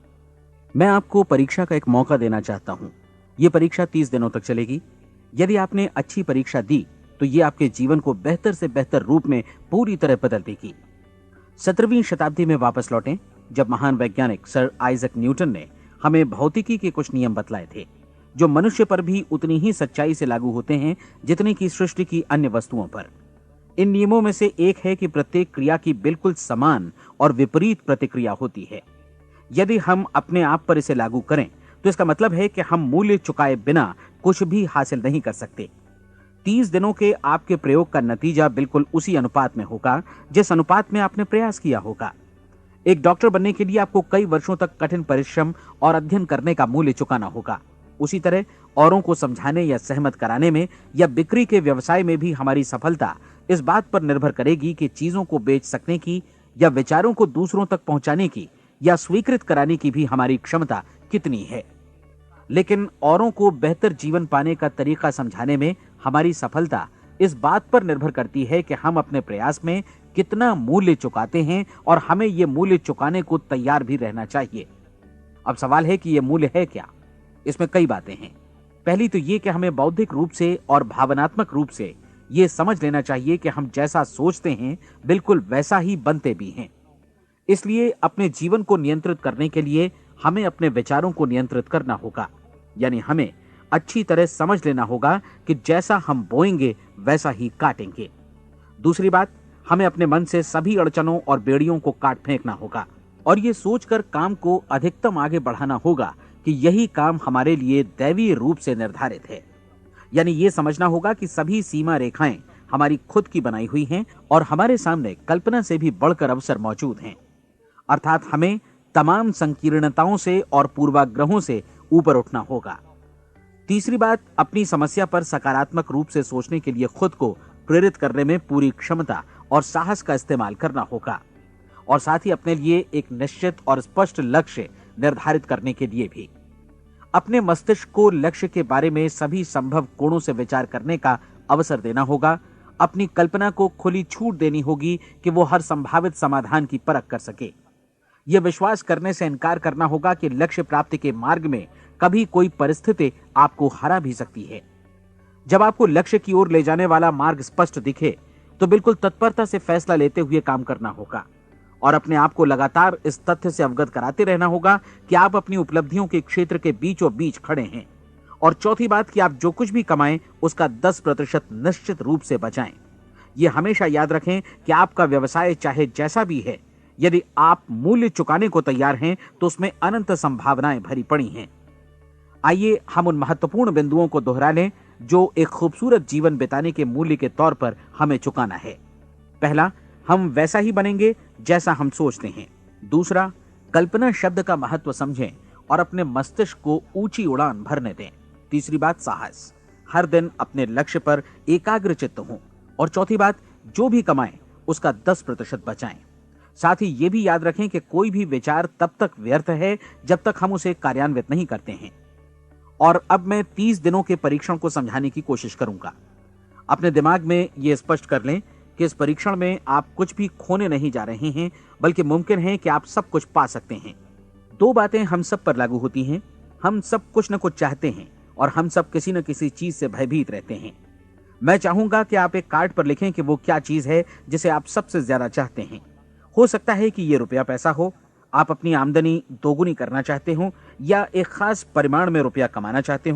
मैं आपको परीक्षा का एक मौका देना चाहता हूं। यह परीक्षा 30 दिनों तक चलेगी। यदि आपने अच्छी परीक्षा दी तो यह आपके जीवन को बेहतर से बेहतर रूप में पूरी तरह बदल देगी। 17वीं शताब्दी में वापस लौटें, जब महान वैज्ञानिक सर आइजक न्यूटन ने हमें भौतिकी के कुछ नियम बतलाए थे, जो मनुष्य पर भी उतनी ही सच्चाई से लागू होते हैं जितनी की सृष्टि की अन्य वस्तुओं पर। इन नियमों में से एक है कि प्रत्येक क्रिया की बिल्कुल समान और विपरीत प्रतिक्रिया होती है। यदि हम अपने आप पर इसे लागू करें तो इसका मतलब है कि हम मूल्य चुकाए बिना कुछ भी हासिल नहीं कर सकते। 30 दिनों के आपके प्रयोग का नतीजा बिल्कुल उसी अनुपात में होगा जिस अनुपात में आपने प्रयास किया होगा। एक डॉक्टर बनने के लिए आपको कई वर्षों तक कठिन परिश्रम और अध्ययन करने का मूल्य चुकाना होगा। उसी तरह औरों को समझाने या सहमत कराने में या बिक्री के व्यवसाय में भी हमारी सफलता इस बात पर निर्भर करेगी कि चीजों को बेच सकने की या विचारों को दूसरों तक पहुंचाने की या स्वीकृत कराने की भी हमारी क्षमता कितनी है। लेकिन औरों को बेहतर जीवन पाने का तरीका समझाने में हमारी सफलता इस बात पर निर्भर करती है कि हम अपने प्रयास में कितना मूल्य चुकाते हैं और हमें यह मूल्य चुकाने को तैयार भी रहना चाहिए। अब सवाल है कि यह मूल्य है क्या? इसमें कई बातें हैं। पहली तो यह कि हमें बौद्धिक रूप से और भावनात्मक रूप से यह समझ लेना चाहिए कि हम जैसा सोचते हैं बिल्कुल वैसा ही बनते भी हैं। इसलिए अपने जीवन को नियंत्रित करने के लिए हमें अपने विचारों को नियंत्रित करना होगा। यानी हमें अच्छी तरह समझ लेना होगा कि जैसा हम बोएंगे वैसा ही काटेंगे। दूसरी बात, हमें अपने मन से सभी अड़चनों और बेड़ियों को काट फेंकना होगा और ये सोचकर काम को अधिकतम आगे बढ़ाना होगा कि यही काम हमारे लिए दैवीय रूप से निर्धारित है। यानी ये समझना होगा कि सभी सीमा रेखाएं हमारी खुद की बनाई हुई हैं और हमारे सामने कल्पना से भी बढ़कर अवसर मौजूद हैं। अर्थात हमें तमाम संकीर्णताओं से और पूर्वाग्रहों से ऊपर उठना होगा। तीसरी बात, अपनी समस्या पर सकारात्मक रूप से सोचने के लिए खुद को प्रेरित करने में पूरी क्षमता और साहस का इस्तेमाल करना होगा और साथ ही अपने लिए एक निश्चित और स्पष्ट लक्ष्य निर्धारित करने के लिए भी। अपने मस्तिष्क को लक्ष्य के बारे में सभी संभव कोणों से विचार करने का अवसर देना होगा। अपनी कल्पना को खुली छूट देनी होगी कि वो हर संभावित समाधान की परख कर सके। यह विश्वास करने से इनकार करना होगा कि लक्ष्य प्राप्ति के मार्ग में कभी कोई परिस्थिति आपको हरा भी सकती है। जब आपको लक्ष्य की ओर ले जाने वाला मार्ग स्पष्ट दिखे तो बिल्कुल तत्परता से फैसला लेते हुए काम करना होगा और अपने आप को लगातार इस तथ्य से अवगत कराते रहना होगा कि आप अपनी उपलब्धियों के क्षेत्र के बीचों बीच खड़े हैं। और चौथी बात कि आप जो कुछ भी कमाएं उसका 10% निश्चित रूप से बचाएं। यह हमेशा याद रखें कि आपका व्यवसाय चाहे जैसा भी है, यदि आप मूल्य चुकाने को तैयार हैं तो उसमें अनंत संभावनाएं भरी पड़ी हैं। आइए हम उन महत्वपूर्ण बिंदुओं को दोहरा लें जो एक खूबसूरत जीवन बिताने के मूल्य के तौर पर हमें चुकाना है। पहला, हम वैसा ही बनेंगे जैसा हम सोचते हैं। दूसरा, कल्पना शब्द का महत्व समझें और अपने मस्तिष्क को ऊंची उड़ान भरने दें। तीसरी बात, साहस, हर दिन अपने लक्ष्य पर एकाग्रचित्त हों। और चौथी बात, जो भी कमाएं उसका 10% बचाएं। साथ ही ये भी याद रखें कि कोई भी विचार तब तक व्यर्थ है जब तक हम उसे कार्यान्वित नहीं करते हैं। और अब मैं 30 दिनों के परीक्षण को समझाने की कोशिश करूंगा। अपने दिमाग में यह स्पष्ट कर लें कि इस परीक्षण में आप कुछ भी खोने नहीं जा रहे हैं, बल्कि मुमकिन है कि आप सब कुछ पा सकते हैं। 2 बातें हम सब पर लागू होती हैं। हम सब कुछ न कुछ चाहते हैं और हम सब किसी न किसी चीज से भयभीत रहते हैं। मैं चाहूंगा कि आप एक कार्ड पर लिखें कि वो क्या चीज है जिसे आप सबसे ज्यादा चाहते हैं। हो सकता है कि ये रुपया पैसा हो, आप अपनी आमदनी दोगुनी करना चाहते हो, या एक खास परिमाण में रुपया कमाना चाहते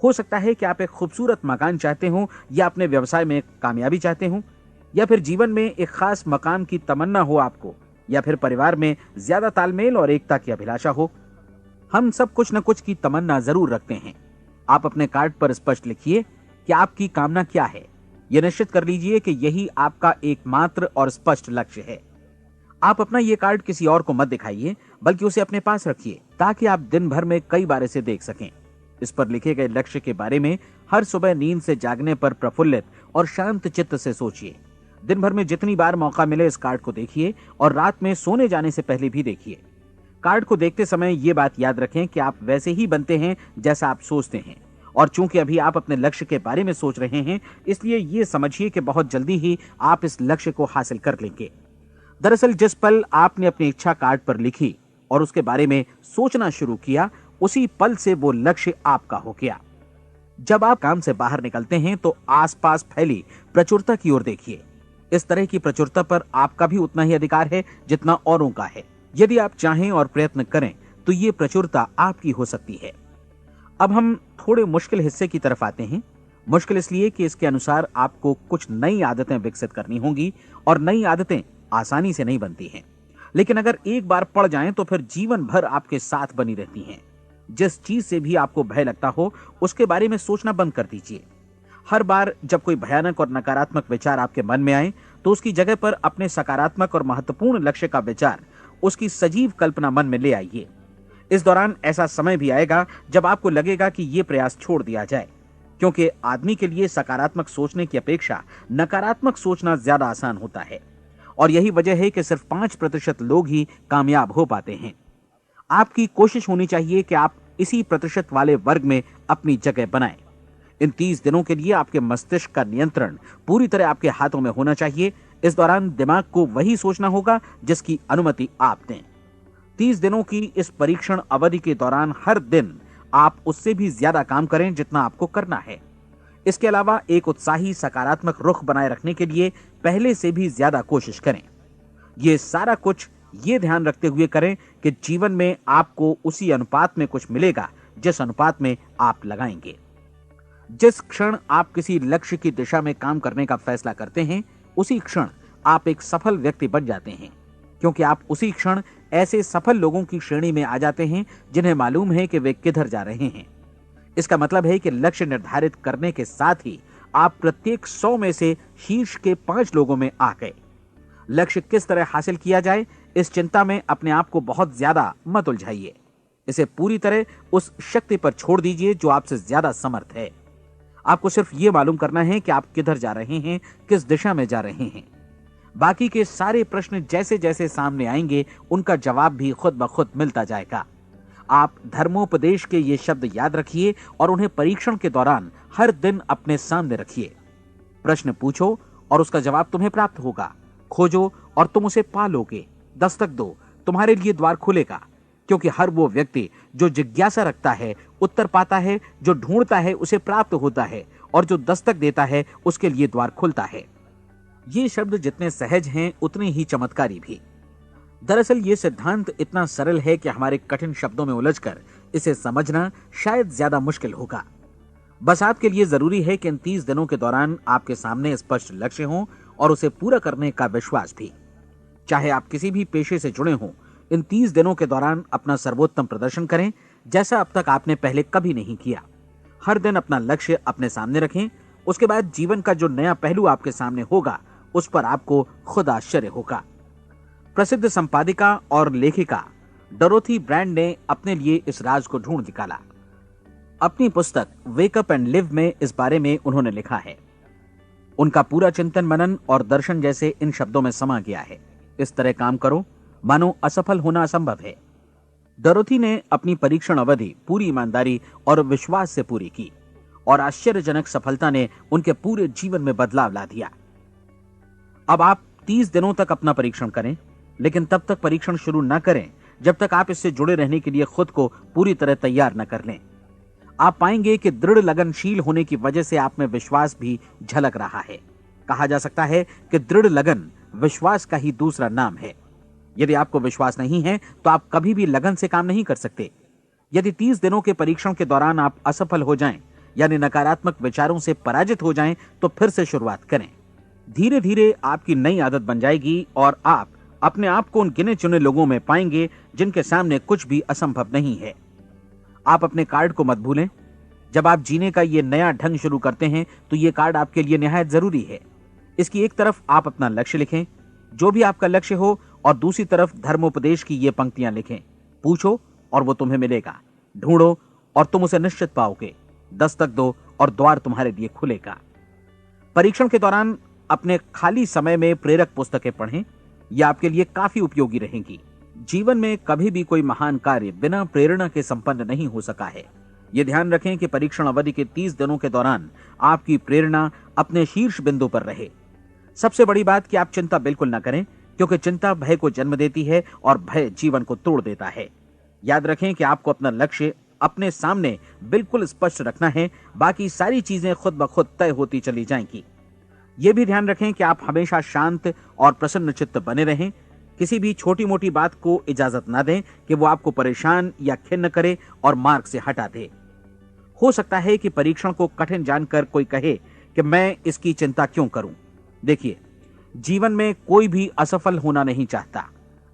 हो सकता है कि आप एक खूबसूरत मकान चाहते हो, या अपने व्यवसाय में कामयाबी चाहते हो, या फिर जीवन में एक खास मकाम की तमन्ना हो आपको, या फिर परिवार में ज्यादा तालमेल और एकता की अभिलाषा हो। हम सब कुछ न कुछ की तमन्ना जरूर रखते हैं। आप अपने कार्ड पर स्पष्ट लिखिए कि आपकी कामना क्या है। यह निश्चित कर लीजिए कि यही आपका एकमात्र और स्पष्ट लक्ष्य है। आप अपना ये कार्ड किसी और को मत दिखाइए, बल्कि उसे अपने पास रखिए ताकि आप दिन भर में कई बार इसे देख सकें। इस पर लिखे गए लक्ष्य के बारे में हर सुबह नींद से जागने पर प्रफुल्लित और शांत चित्त से सोचिए। दिन भर में जितनी बार मौका मिले इस कार्ड को देखिए और रात में सोने जाने से पहले भी देखिए। कार्ड को देखते समय ये बात याद रखें कि आप वैसे ही बनते हैं जैसा आप सोचते हैं। और चूंकि अभी आप अपने लक्ष्य के बारे में सोच रहे हैं, इसलिए ये समझिए कि बहुत जल्दी ही आप इस लक्ष्य को हासिल कर लेंगे। दरअसल जिस पल आपने अपनी इच्छा कार्ड पर लिखी और उसके बारे में सोचना शुरू किया, उसी पल से वो लक्ष्य आपका हो गया। जब आप काम से बाहर निकलते हैं तो आसपास फैली प्रचुरता की ओर देखिए। इस तरह की प्रचुरता पर आपका भी उतना ही अधिकार है जितना औरों का है। यदि आप चाहें और प्रयत्न करें तो ये प्रचुरता आपकी हो सकती है। अब हम थोड़े मुश्किल हिस्से की तरफ आते हैं। मुश्किल इसलिए कि इसके अनुसार आपको कुछ नई आदतें विकसित करनी होंगी और नई आदतें आसानी से नहीं बनती हैं, लेकिन अगर एक बार पड़ जाएं तो फिर जीवन भर आपके साथ बनी रहती हैं। जिस चीज से भी आपको भय लगता हो उसके बारे में सोचना बंद कर दीजिए। हर बार जब कोई भयानक और नकारात्मक विचार आपके मन में आए तो उसकी जगह पर अपने सकारात्मक और महत्वपूर्ण लक्ष्य का विचार, उसकी सजीव कल्पना मन में ले आइए। इस दौरान ऐसा समय भी आएगा जब आपको लगेगा कि यह प्रयास छोड़ दिया जाए, क्योंकि आदमी के लिए सकारात्मक सोचने की अपेक्षा नकारात्मक सोचना ज्यादा आसान होता है। और यही वजह है कि सिर्फ 5% लोग ही कामयाब हो पाते हैं। आपकी कोशिश होनी चाहिए कि आप इसी प्रतिशत वाले वर्ग में अपनी जगह बनाएं। इन 30 दिनों के लिए आपके मस्तिष्क का नियंत्रण पूरी तरह आपके हाथों में होना चाहिए। इस दौरान दिमाग को वही सोचना होगा जिसकी अनुमति आप दें। 30 दिनों की इस परीक्षण अवधि के दौरान हर दिन आप उससे भी ज्यादा काम करें जितना आपको करना है। इसके अलावा एक उत्साही सकारात्मक रुख बनाए रखने के लिए पहले से भी ज्यादा कोशिश करें। ये सारा कुछ ये ध्यान रखते हुए करें कि जीवन में आपको उसी अनुपात में कुछ मिलेगा जिस अनुपात में आप लगाएंगे। जिस क्षण आप किसी लक्ष्य की दिशा में काम करने का फैसला करते हैं, उसी क्षण आप एक सफल व्यक्ति बन जाते हैं, क्योंकि आप उसी क्षण ऐसे सफल लोगों की श्रेणी में आ जाते हैं जिन्हें मालूम है कि वे किधर जा रहे हैं। इसका मतलब है कि लक्ष्य निर्धारित करने के साथ ही आप प्रत्येक 100 में से शीर्ष के 5 लोगों में आ गए। लक्ष्य किस तरह हासिल किया जाए, इस चिंता में अपने आप को बहुत ज्यादा मत उलझाइए। इसे पूरी तरह उस शक्ति पर छोड़ दीजिए जो आपसे ज्यादा समर्थ है। आपको सिर्फ ये मालूम करना है कि आप किधर जा रहे हैं, किस दिशा में जा रहे हैं। बाकी के सारे प्रश्न जैसे जैसे सामने आएंगे उनका जवाब भी खुद ब खुद मिलता जाएगा। आप धर्मोपदेश के ये शब्द याद रखिए और उन्हें परीक्षण के दौरान हर दिन अपने सामने रखिए। प्रश्न पूछो और उसका जवाब तुम्हें प्राप्त होगा। खोजो और तुम उसे पा लोगे। दस्तक दो, तुम्हारे लिए द्वार खुलेगा। क्योंकि हर वो व्यक्ति जो जिज्ञासा रखता है उत्तर पाता है, जो ढूंढता है उसे प्राप्त होता है, और जो दस्तक देता है उसके लिए द्वार खुलता है। ये शब्द जितने सहज हैं उतने ही चमत्कारी भी। दरअसल ये सिद्धांत इतना सरल है कि हमारे कठिन शब्दों में उलझकर इसे समझना शायद ज्यादा मुश्किल होगा। बस आपके लिए जरूरी है कि इन 30 दिनों के दौरान आपके सामने स्पष्ट लक्ष्य हो और उसे पूरा करने का विश्वास भी। चाहे आप किसी भी पेशे से जुड़े हों, इन 30 दिनों के दौरान अपना सर्वोत्तम प्रदर्शन करें, जैसा अब तक आपने पहले कभी नहीं किया। हर दिन अपना लक्ष्य अपने सामने रखें। उसके बाद जीवन का जो नया पहलू आपके सामने होगा उस पर आपको खुद आश्चर्य होगा। प्रसिद्ध संपादिका और लेखिका डोरोथी ब्रैंड ने अपने लिए इस राज को ढूंढ निकाला। अपनी पुस्तक वेक अप एंड लिव में इस बारे में उन्होंने लिखा है। उनका पूरा चिंतन मनन और दर्शन जैसे इन शब्दों में समा गया है। इस तरह काम करो मानो असफल होना असंभव है। डोरोथी ने अपनी परीक्षण अवधि पूरी ईमानदारी और विश्वास से पूरी की और आश्चर्यजनक सफलता ने उनके पूरे जीवन में बदलाव ला दिया। अब आप 30 दिनों तक अपना परीक्षण करें, लेकिन तब तक परीक्षण शुरू न करें जब तक आप इससे जुड़े रहने के लिए खुद को पूरी तरह तैयार न कर लें। आप पाएंगे कि दृढ़ लगनशील होने की वजह से आप में विश्वास भी झलक रहा है। कहा जा सकता है कि दृढ़ लगन विश्वास का ही दूसरा नाम है। यदि आपको विश्वास नहीं है तो आप कभी भी लगन से काम नहीं कर सकते। यदि 30 दिनों के परीक्षण के दौरान आप असफल हो जाएं, यानी नकारात्मक विचारों से पराजित हो जाएं, तो फिर से शुरुआत करें। धीरे धीरे आपकी नई आदत बन जाएगी और आप अपने आप को उन गिने चुने लोगों में पाएंगे जिनके सामने कुछ भी असंभव नहीं है। आप अपने कार्ड को मत भूलें। जब आप जीने का ये नया ढंग शुरू करते हैं तो ये कार्ड आपके लिए निहायत जरूरी है। इसकी एक तरफ आप अपना लक्ष्य लिखें, जो भी आपका लक्ष्य हो, और दूसरी तरफ धर्मोपदेश की ये पंक्तियां लिखें। पूछो और वो तुम्हें मिलेगा। ढूंढो और तुम उसे निश्चित पाओगे। दस्तक दो और द्वार तुम्हारे लिए खुलेगा। परीक्षण के दौरान अपने खाली समय में प्रेरक पुस्तकें पढ़ें। ये आपके लिए काफी उपयोगी रहेंगी। जीवन में कभी भी कोई महान कार्य बिना प्रेरणा के संपन्न नहीं हो सका है। ये ध्यान रखें कि परीक्षण अवधि के 30 दिनों के दौरान आपकी प्रेरणा अपने शीर्ष बिंदु पर रहे। सबसे बड़ी बात कि आप चिंता बिल्कुल न करें, क्योंकि चिंता भय को जन्म देती है और भय जीवन को तोड़ देता है। याद रखें कि आपको अपना लक्ष्य अपने सामने बिल्कुल स्पष्ट रखना है। बाकी सारी चीजें खुद ब खुद तय होती चली जाएंगी। यह भी ध्यान रखें कि आप हमेशा शांत और प्रसन्न चित्त बने रहें। किसी भी छोटी मोटी बात को इजाजत ना दें कि वो आपको परेशान या खिन्न करे और मार्ग से हटा दे। हो सकता है कि परीक्षण को कठिन जानकर कोई कहे कि मैं इसकी चिंता क्यों करूं। देखिए, जीवन में कोई भी असफल होना नहीं चाहता,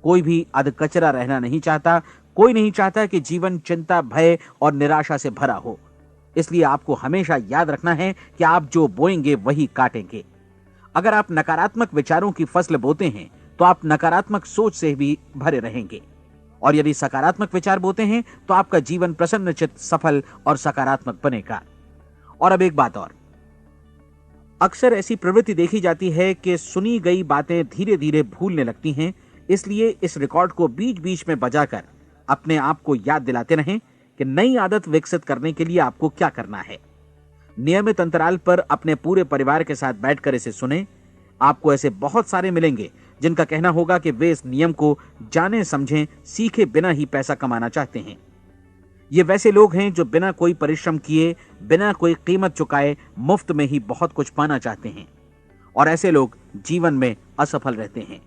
कोई भी अधकचरा रहना नहीं चाहता, कोई नहीं चाहता कि जीवन चिंता, भय और निराशा से भरा हो। इसलिए आपको हमेशा याद रखना है कि आप जो बोएंगे वही काटेंगे। अगर आप नकारात्मक विचारों की फसल बोते हैं तो आप नकारात्मक सोच से भी भरे रहेंगे, और यदि सकारात्मक विचार बोते हैं तो आपका जीवन प्रसन्नचित्त, सफल और सकारात्मक बनेगा। और अब एक बात और, अक्सर ऐसी प्रवृत्ति देखी जाती है कि सुनी गई बातें धीरे धीरे भूलने लगती हैं। इसलिए इस रिकॉर्ड को बीच बीच में बजाकर अपने आप को याद दिलाते रहें कि नई आदत विकसित करने के लिए आपको क्या करना है। नियमित अंतराल पर अपने पूरे परिवार के साथ बैठकर इसे सुने। आपको ऐसे बहुत सारे मिलेंगे जिनका कहना होगा कि वे इस नियम को जाने समझें सीखे बिना ही पैसा कमाना चाहते हैं। ये वैसे लोग हैं जो बिना कोई परिश्रम किए, बिना कोई कीमत चुकाए मुफ्त में ही बहुत कुछ पाना चाहते हैं, और ऐसे लोग जीवन में असफल रहते हैं।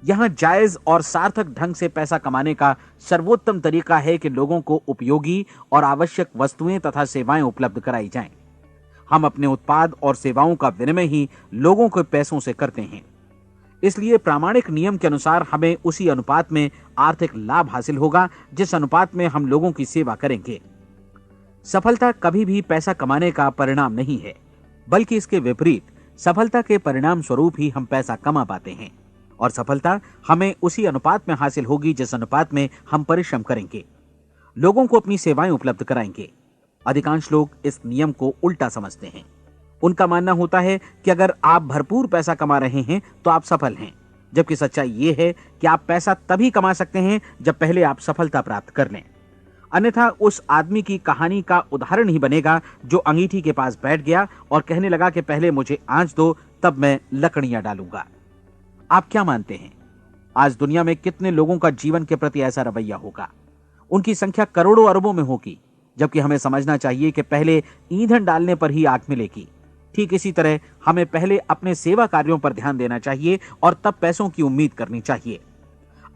यहां जायज और सार्थक ढंग से पैसा कमाने का सर्वोत्तम तरीका है कि लोगों को उपयोगी और आवश्यक वस्तुएं तथा सेवाएं उपलब्ध कराई जाएं। हम अपने उत्पाद और सेवाओं का विनिमय ही लोगों के पैसों से करते हैं। इसलिए प्रामाणिक नियम के अनुसार हमें उसी अनुपात में आर्थिक लाभ हासिल होगा जिस अनुपात में हम लोगों की सेवा करेंगे। सफलता कभी भी पैसा कमाने का परिणाम नहीं है, बल्कि इसके विपरीत सफलता के परिणाम स्वरूप ही हम पैसा कमा पाते हैं, और सफलता हमें उसी अनुपात में हासिल होगी जिस अनुपात में हम परिश्रम करेंगे, लोगों को अपनी सेवाएं उपलब्ध कराएंगे। अधिकांश लोग इस नियम को उल्टा समझते हैं। उनका मानना होता है कि अगर आप भरपूर पैसा कमा रहे हैं तो आप सफल हैं, जबकि सच्चाई ये है कि आप पैसा तभी कमा सकते हैं जब पहले आप सफलता प्राप्त कर लें। अन्यथा उस आदमी की कहानी का उदाहरण ही बनेगा जो अंगीठी के पास बैठ गया और कहने लगा कि पहले मुझे आंच दो, तब मैं लकड़ियां डालूंगा। आप क्या मानते हैं, आज दुनिया में कितने लोगों का जीवन के प्रति ऐसा रवैया होगा? उनकी संख्या करोड़ों अरबों में होगी, जबकि हमें समझना चाहिए कि पहले ईंधन डालने पर ही आग मिलेगी। ठीक इसी तरह हमें पहले अपने सेवा कार्यों पर ध्यान देना चाहिए और तब पैसों की उम्मीद करनी चाहिए।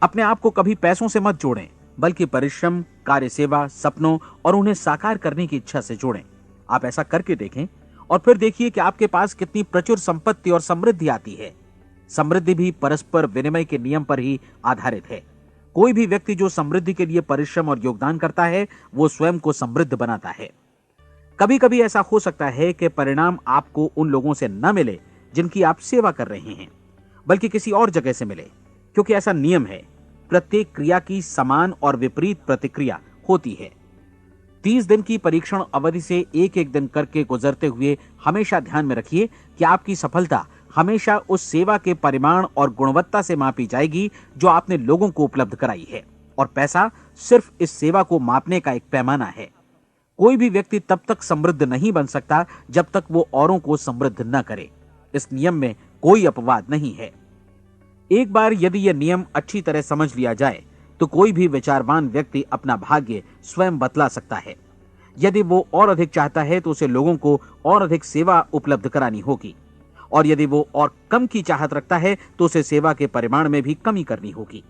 अपने आप को कभी पैसों से मत जोड़ें, बल्कि परिश्रम, कार्य सेवा, सपनों और उन्हें साकार करने की इच्छा से जोड़ें। आप ऐसा करके देखें और फिर देखिए कि आपके पास कितनी प्रचुर संपत्ति और समृद्धि आती है। समृद्धि भी परस्पर विनिमय के नियम पर ही आधारित है। कोई भी व्यक्ति जो समृद्धि के लिए परिश्रम और योगदान करता है, वो स्वयं को समृद्ध बनाता है। कभी कभी ऐसा हो सकता है कि परिणाम आपको उन लोगों से न मिले जिनकी आप सेवा कर रहे हैं, बल्कि किसी और जगह से मिले, क्योंकि ऐसा नियम है। प्रत्येक क्रिया की समान और विपरीत प्रतिक्रिया होती है। 30 दिन की परीक्षण अवधि से एक एक दिन करके गुजरते हुए हमेशा ध्यान में रखिए कि आपकी सफलता हमेशा उस सेवा के परिमाण और गुणवत्ता से मापी जाएगी जो आपने लोगों को उपलब्ध कराई है, और पैसा सिर्फ इस सेवा को मापने का एक पैमाना है। कोई भी व्यक्ति तब तक समृद्ध नहीं बन सकता जब तक वो औरों को समृद्ध न करे। इस नियम में कोई अपवाद नहीं है। एक बार यदि यह नियम अच्छी तरह समझ लिया जाए तो कोई भी विचारवान व्यक्ति अपना भाग्य स्वयं बतला सकता है। यदि वो और अधिक चाहता है तो उसे लोगों को और अधिक सेवा उपलब्ध करानी होगी, और यदि वो और कम की चाहत रखता है तो उसे सेवा के परिमाण में भी कमी करनी होगी।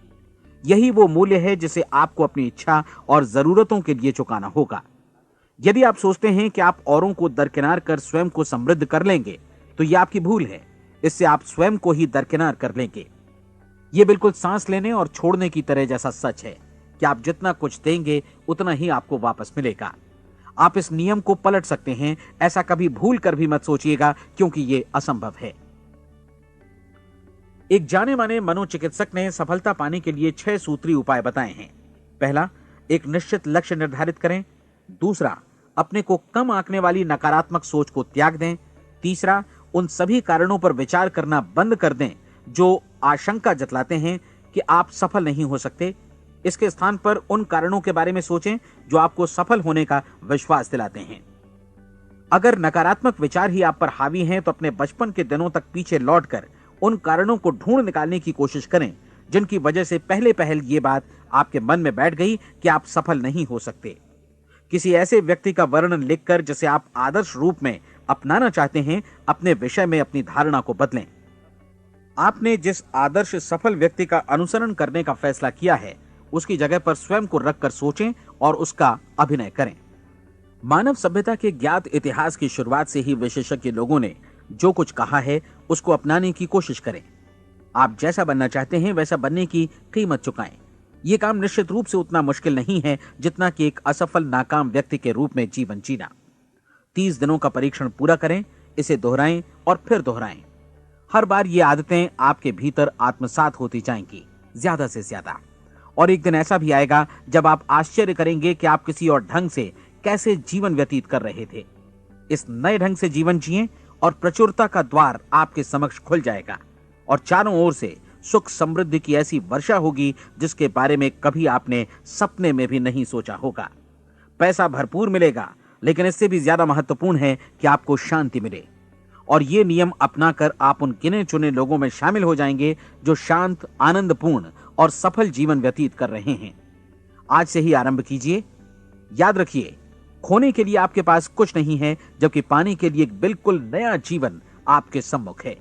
यही वो मूल्य है जिसे आपको अपनी इच्छा और जरूरतों के लिए चुकाना होगा। यदि आप सोचते हैं कि आप औरों को दरकिनार कर स्वयं को समृद्ध कर लेंगे तो यह आपकी भूल है। इससे आप स्वयं को ही दरकिनार कर लेंगे। यह बिल्कुल सांस लेने और छोड़ने की तरह जैसा सच है कि आप जितना कुछ देंगे उतना ही आपको वापस मिलेगा। आप इस नियम को पलट सकते हैं, ऐसा कभी भूल कर भी मत सोचिएगा, क्योंकि यह असंभव है। एक जाने माने मनोचिकित्सक ने सफलता पाने के लिए 6 सूत्रीय उपाय बताए हैं। पहला, एक निश्चित लक्ष्य निर्धारित करें। दूसरा, अपने को कम आंकने वाली नकारात्मक सोच को त्याग दें। तीसरा, उन सभी कारणों पर विचार करना बंद कर दें जो आशंका जतलाते हैं कि आप सफल नहीं हो सकते। इसके स्थान पर उन कारणों के बारे में सोचें जो आपको सफल होने का विश्वास दिलाते हैं। अगर नकारात्मक विचार ही आप पर हावी हैं तो अपने बचपन के दिनों तक पीछे लौटकर उन कारणों को ढूंढ निकालने की कोशिश करें जिनकी वजह से पहले पहल ये बात आपके मन में बैठ गई कि आप सफल नहीं हो सकते। किसी ऐसे व्यक्ति का वर्णन लिखकर जिसे आप आदर्श रूप में अपनाना चाहते हैं, अपने विषय में अपनी धारणा को बदलें। आपने जिस आदर्श सफल व्यक्ति का अनुसरण करने का फैसला किया है उसकी जगह पर स्वयं को रखकर सोचें और उसका अभिनय करें। मानव सभ्यता के ज्ञात इतिहास की शुरुआत से ही विशेषज्ञ लोगों ने जो कुछ कहा है उसको अपनाने की कोशिश करें। आप जैसा बनना चाहते हैं वैसा बनने की कीमत चुकाएं। यह काम निश्चित रूप से उतना मुश्किल नहीं है जितना कि एक असफल नाकाम व्यक्ति के रूप में जीवन जीना। 30 दिनों का परीक्षण पूरा करें, इसे दोहराएं और फिर दोहराएं। हर बार ये आदतें आपके भीतर आत्मसात होती जाएंगी, ज्यादा से ज्यादा। और एक दिन ऐसा भी आएगा जब आप आश्चर्य करेंगे कि आप किसी और ढंग से कैसे जीवन व्यतीत कर रहे थे। इस नए ढंग से जीवन जिएं और प्रचुरता का द्वार आपके समक्ष खुल जाएगा और चारों ओर से सुख समृद्धि की ऐसी वर्षा होगी जिसके बारे में कभी आपने सपने में भी नहीं सोचा होगा। पैसा भरपूर मिलेगा, लेकिन इससे भी ज्यादा महत्वपूर्ण है कि आपको शांति मिले। और ये नियम अपनाकर आप उन गिने चुने लोगों में शामिल हो जाएंगे जो शांत, आनंदपूर्ण और सफल जीवन व्यतीत कर रहे हैं। आज से ही आरंभ कीजिए। याद रखिए, खोने के लिए आपके पास कुछ नहीं है, जबकि पाने के लिए एक बिल्कुल नया जीवन आपके सम्मुख है।